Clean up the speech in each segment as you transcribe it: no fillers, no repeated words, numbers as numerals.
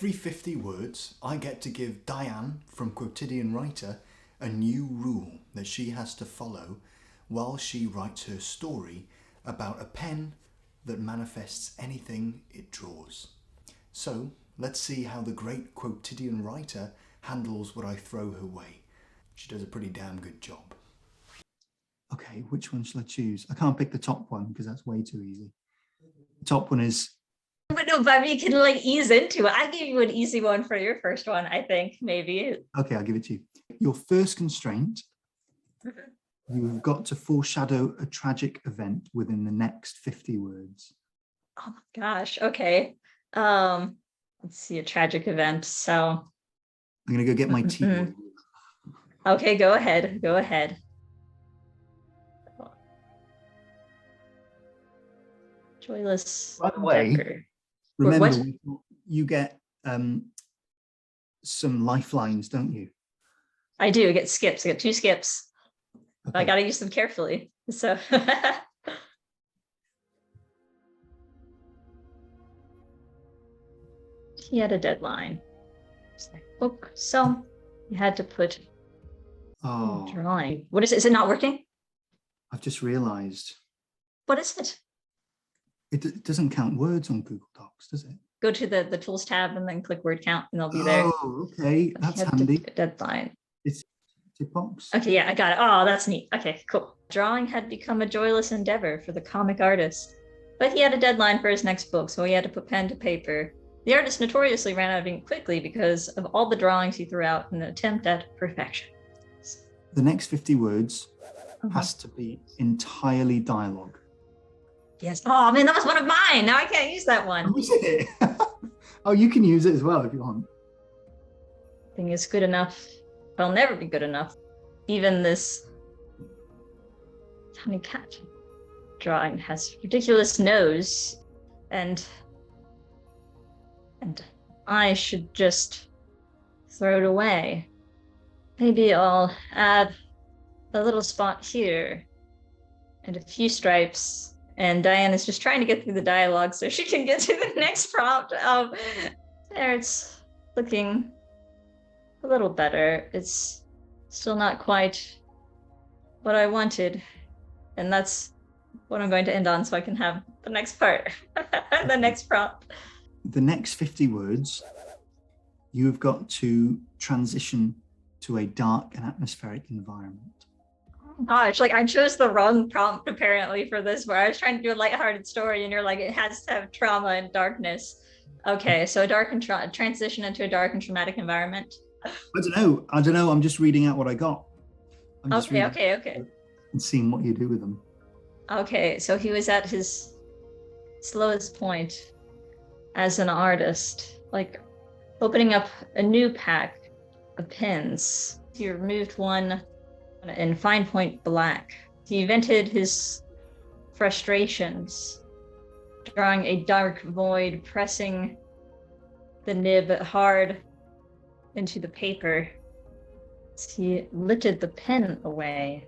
Every 50 words, I get to give Diane from Quotidian Writer a new rule that she has to follow while she writes her story about a pen that manifests anything it draws. So let's see how the great Quotidian Writer handles what I throw her way. She does a pretty damn good job. Okay, which one shall I choose? I can't pick the top one because that's way too easy. The top one is... But no, but you can like ease into it. I gave you an easy one for your first one, I think, maybe. Okay, I'll give it to you. Your first constraint, you have got to foreshadow a tragic event within the next 50 words. Oh my gosh, okay. Let's see, a tragic event. So I'm going to go get my tea. Okay, go ahead. Go ahead. Joyless. By the way, Decker. remember, What? you get some lifelines, don't you? I do. I get skips. I get 2 skips. Okay. I got to use them carefully. So he had a deadline. Book. So you had to put drawing. What is it? Is it not working? I've just realized. What is it? It doesn't count words on Google Docs, does it? Go to the tools tab and then click word count and they'll be there. Oh, okay. That's handy. Deadline. It's tick box. Okay, yeah, I got it. Oh, that's neat. Okay, cool. Drawing had become a joyless endeavor for the comic artist, but he had a deadline for his next book, so he had to put pen to paper. The artist notoriously ran out of ink quickly because of all the drawings he threw out in an attempt at perfection. The next 50 words has to be entirely dialogue. Yes. Oh man, that was one of mine. Now I can't use that one. Oh, is it? Oh, you can use it as well if you want. Thing is good enough. It'll never be good enough. Even this tiny cat drawing has ridiculous nose, and I should just throw it away. Maybe I'll add a little spot here and a few stripes. And Diane is just trying to get through the dialogue so she can get to the next prompt. There, it's looking a little better. It's still not quite what I wanted. And that's what I'm going to end on so I can have the next part, the next prompt. The next 50 words, you've got to transition to a dark and atmospheric environment. Gosh, like I chose the wrong prompt apparently for this, where I was trying to do a lighthearted story and you're like, it has to have trauma and darkness. Okay, so a dark and transition into a dark and traumatic environment. I don't know. I'm just reading out what I got. Okay. And seeing what you do with them. Okay, so he was at his slowest point as an artist, like opening up a new pack of pens. He removed one in fine point black. He vented his frustrations, drawing a dark void, pressing the nib hard into the paper. As he lifted the pen away,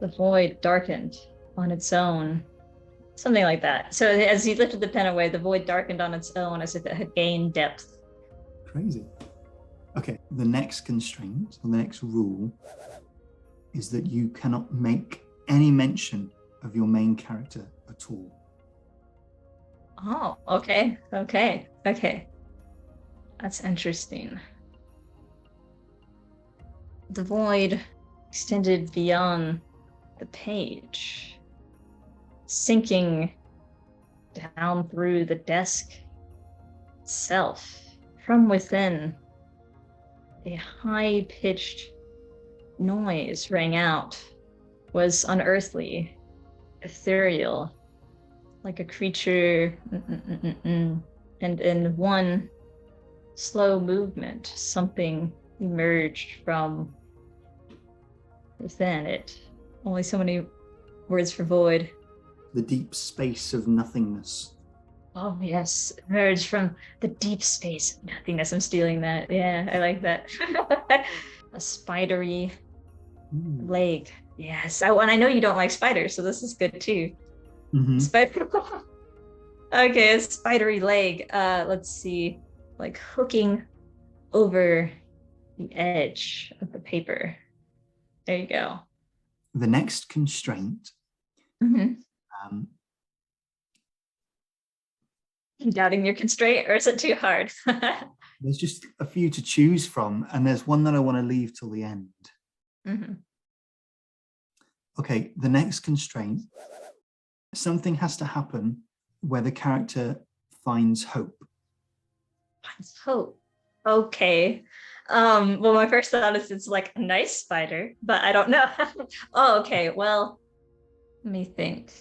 the void darkened on its own. Something like that. So as he lifted the pen away, the void darkened on its own as if it had gained depth. Crazy. Okay, the next constraint, the next rule, is that you cannot make any mention of your main character at all. Oh, okay. That's interesting. The void extended beyond the page, sinking down through the desk itself. From within, a high-pitched noise rang out, was unearthly, ethereal, like a creature, and in one slow movement, something emerged from within it. Only so many words for void. The deep space of nothingness. Oh yes, emerged from the deep space of nothingness. I'm stealing that. Yeah, I like that. A spidery leg. Yes, and I know you don't like spiders, so this is good too. Mm-hmm. Okay, a spidery leg. Let's see. like hooking over the edge of the paper. There you go. The next constraint. Doubting your constraint, or is it too hard? There's just a few to choose from, and there's one that I want to leave till the end. Okay, the next constraint. Something has to happen where the character finds hope. Finds hope. Okay. Well, my first thought is it's like a nice spider, but I don't know. Oh, okay. Well, let me think.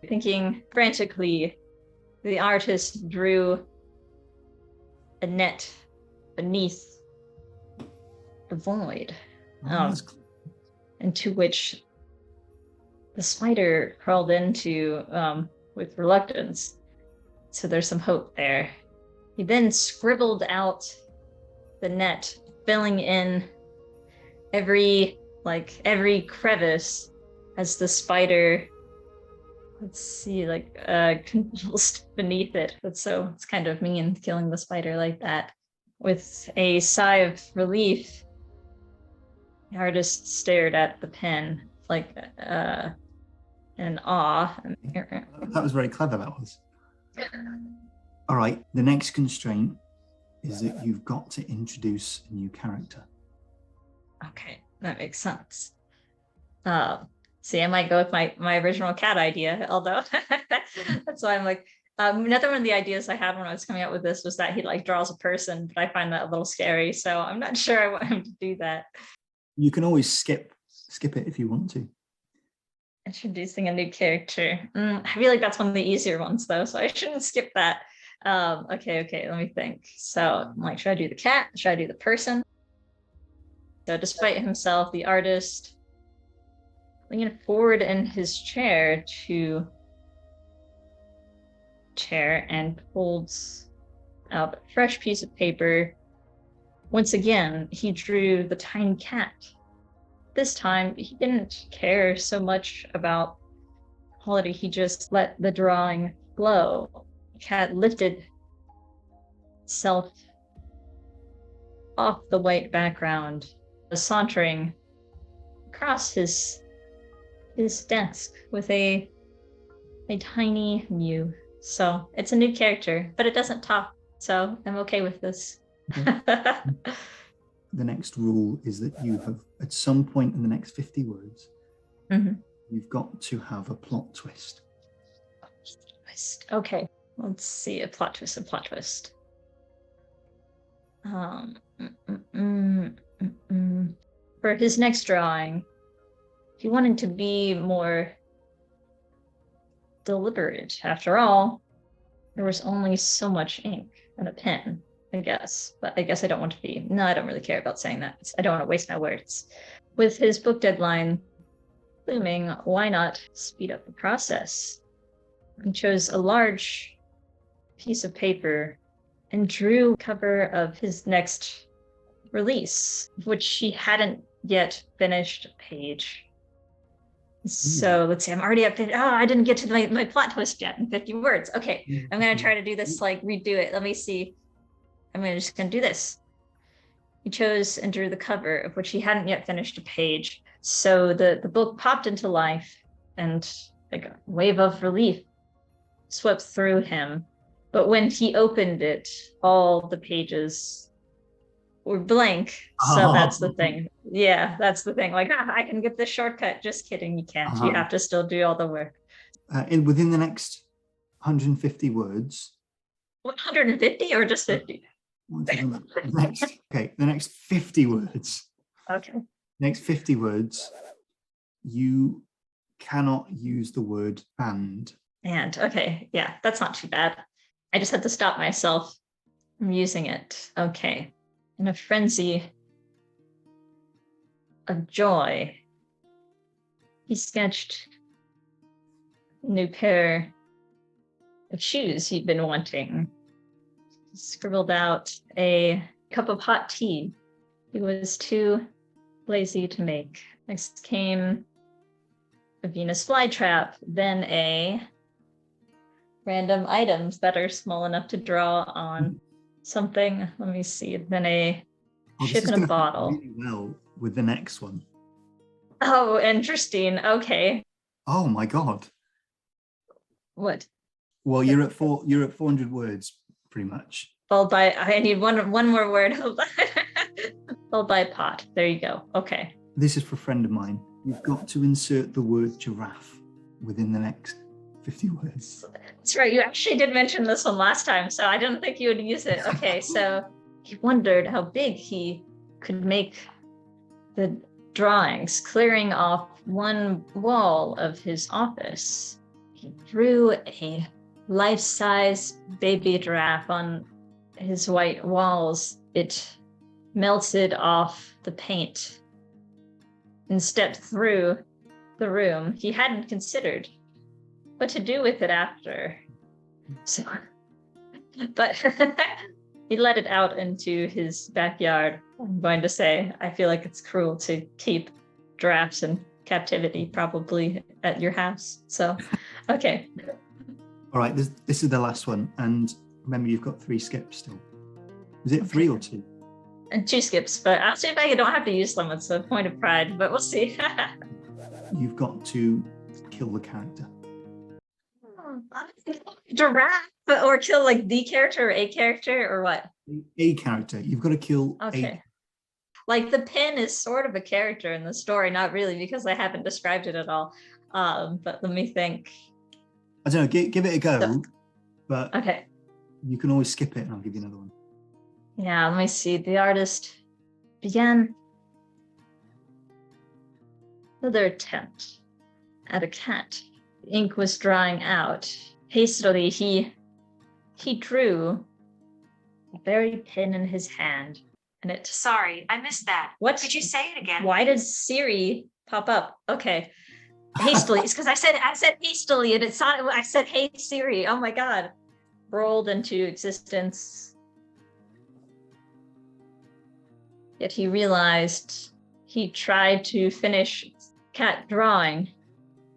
Thinking frantically, the artist drew a net beneath the void, into which the spider crawled into with reluctance. So there's some hope there. He then scribbled out the net, filling in every crevice as the spider, convulsed beneath it. So it's kind of mean killing the spider like that. With a sigh of relief, the artist stared at the pen in awe. That was very clever, that was. All right, the next constraint is that you've got to introduce a new character. Okay, that makes sense. See, I might go with my original cat idea, although that's why I'm like, another one of the ideas I had when I was coming up with this was that he draws a person, but I find that a little scary, so I'm not sure I want him to do that. You can always skip it if you want to. Introducing a new character. I feel like that's one of the easier ones, though, so I shouldn't skip that. Okay, let me think. So, should I do the cat? Should I do the person? So, despite himself, the artist leaned forward in his chair and holds out a fresh piece of paper. Once again, he drew the tiny cat. This time, he didn't care so much about quality. He just let the drawing flow. The cat lifted itself off the white background, sauntering across his desk with a tiny mew. So it's a new character, but it doesn't talk, so I'm okay with this. Okay. The next rule is that you have, at some point in the next 50 words, you've got to have a plot twist. Okay, let's see, a plot twist. For his next drawing, he wanted to be more deliberate. After all, there was only so much ink and a pen, I guess. But I guess I don't want to be... No, I don't really care about saying that. I don't want to waste my words. With his book deadline looming, why not speed up the process? He chose a large piece of paper and drew the cover of his next release, which he hadn't yet finished a page. So let's see, I'm already up. I didn't get to my plot twist yet in 50 words. Okay, I'm going to try to do this, redo it. Let me see. I'm just going to do this. He chose and drew the cover, of which he hadn't yet finished a page. So the book popped into life, and a wave of relief swept through him. But when he opened it, all the pages were blank. So that's the thing. Yeah, that's the thing. I can get this shortcut. Just kidding, you can't. You have to still do all the work. Within the next 150 words. 150 or just 50? The next 50 words. Okay. Next 50 words, you cannot use the word and. And, okay, yeah, that's not too bad. I just had to stop myself from using it. Okay. In a frenzy of joy, he sketched a new pair of shoes he'd been wanting. He scribbled out a cup of hot tea he was too lazy to make. Next came a Venus flytrap, then a random items that are small enough to draw on. something. Let me see. Then a Oh, this ship is in a going to fit bottle. really well with the next one. Oh, interesting. Okay. Oh my God. What? Well, you're at 400 words, pretty much. Followed by, I need one more word. Followed by pot. There you go. Okay. This is for a friend of mine. You've got to insert the word giraffe within the next 50 words. That's right. You actually did mention this one last time, so I didn't think you would use it. Okay, so he wondered how big he could make the drawings, clearing off one wall of his office. He drew a life-size baby giraffe on his white walls. It melted off the paint and stepped through the room. He hadn't considered what to do with it after. So, but he let it out into his backyard. I'm going to say, I feel like it's cruel to keep giraffes in captivity, probably at your house. So, okay. All right, this is the last one. And remember, you've got 3 skips still. Is it 3 or 2? And 2 skips, but I'll see if I don't have to use them. It's a point of pride, but we'll see. You've got to kill the character. Giraffe, or kill like the character or a character or what? A character. You've got to kill Okay. Like the pin is sort of a character in the story, not really because I haven't described it at all. But let me think. I don't know, give it a go, but Okay. you can always skip it and I'll give you another one. Yeah, let me see. The artist began another attempt at a cat. The ink was drying out. Hastily, he drew the very pen in his hand, and it. Sorry, I missed that. What? Could you say it again? Why did Siri pop up? Okay, hastily. It's because I said hastily, and it's not. I said, "Hey Siri." Oh my God, rolled into existence. Yet he realized he tried to finish cat drawing.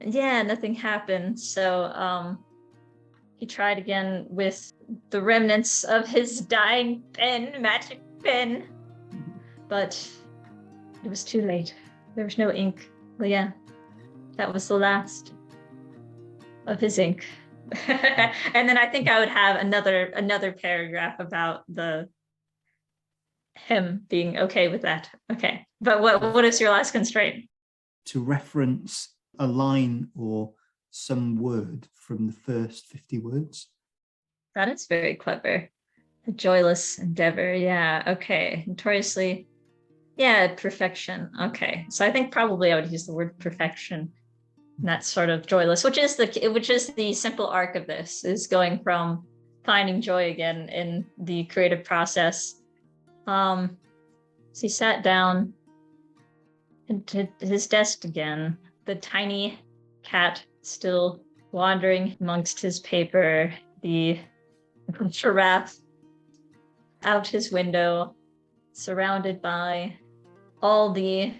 Yeah, nothing happened. So he tried again with the remnants of his dying pen, magic pen. But it was too late. There was no ink. Well, yeah, that was the last of his ink. And then I think I would have another paragraph about him being okay with that. Okay. But what is your last constraint? To reference a line or some word from the first 50 words. That is very clever. A joyless endeavor. Yeah. Okay. Notoriously. Yeah. Perfection. Okay. So I think probably I would use the word perfection. And that's sort of joyless, which is the simple arc of this, is going from finding joy again in the creative process. So he sat down into his desk again, the tiny cat still wandering amongst his paper, the giraffe out his window, surrounded by all the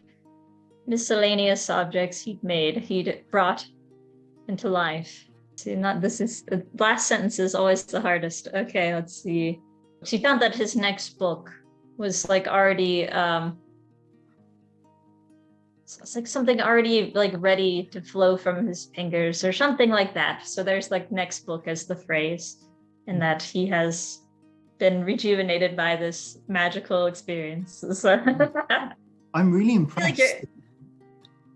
miscellaneous objects he'd brought into life. See, the last sentence is always the hardest. Okay, let's see. So he found that his next book was like already it's like something already like ready to flow from his fingers or something like that. So there's like next book as the phrase, and that he has been rejuvenated by this magical experience. So I'm really impressed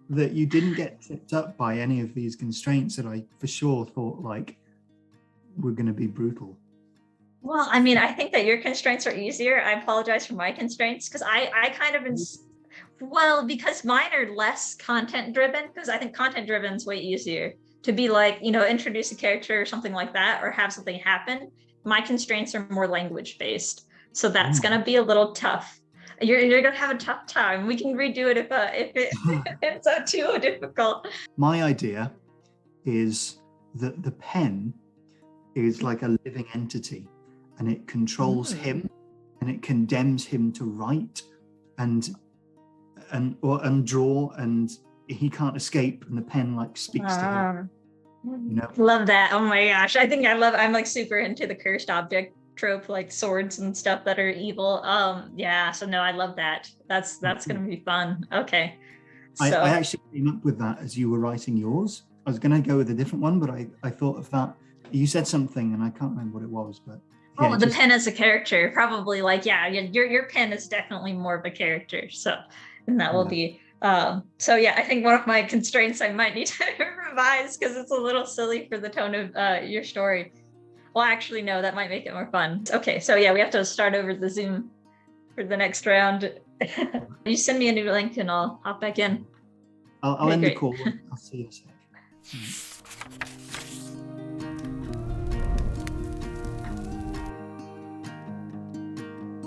that you didn't get tripped up by any of these constraints that I for sure thought like were going to be brutal. Well, I mean, I think that your constraints are easier. I apologize for my constraints because I kind of because mine are less content driven, because I think content driven is way easier to be like, introduce a character or something like that, or have something happen. My constraints are more language based. So that's going to be a little tough. You're going to have a tough time. We can redo it if it's too difficult. My idea is that the pen is like a living entity, and it controls him, and it condemns him to write and draw, and he can't escape, and the pen like speaks to him. Love that. Oh my gosh. I think I'm like super into the cursed object trope, like swords and stuff that are evil. Yeah, so no, I love that. That's gonna be fun. Okay. So I actually came up with that as you were writing yours. I was going to go with a different one, but I thought of that. You said something, and I can't remember what it was, but yeah, the pen as a character, probably like, yeah, your pen is definitely more of a character. So, and that will be so yeah, I think one of my constraints I might need to revise because it's a little silly for the tone of your story. Well, actually, no, that might make it more fun. Okay, so yeah, we have to start over the Zoom for the next round. You send me a new link and I'll hop back in. I'll Okay, end the great. call. I'll see you in a sec.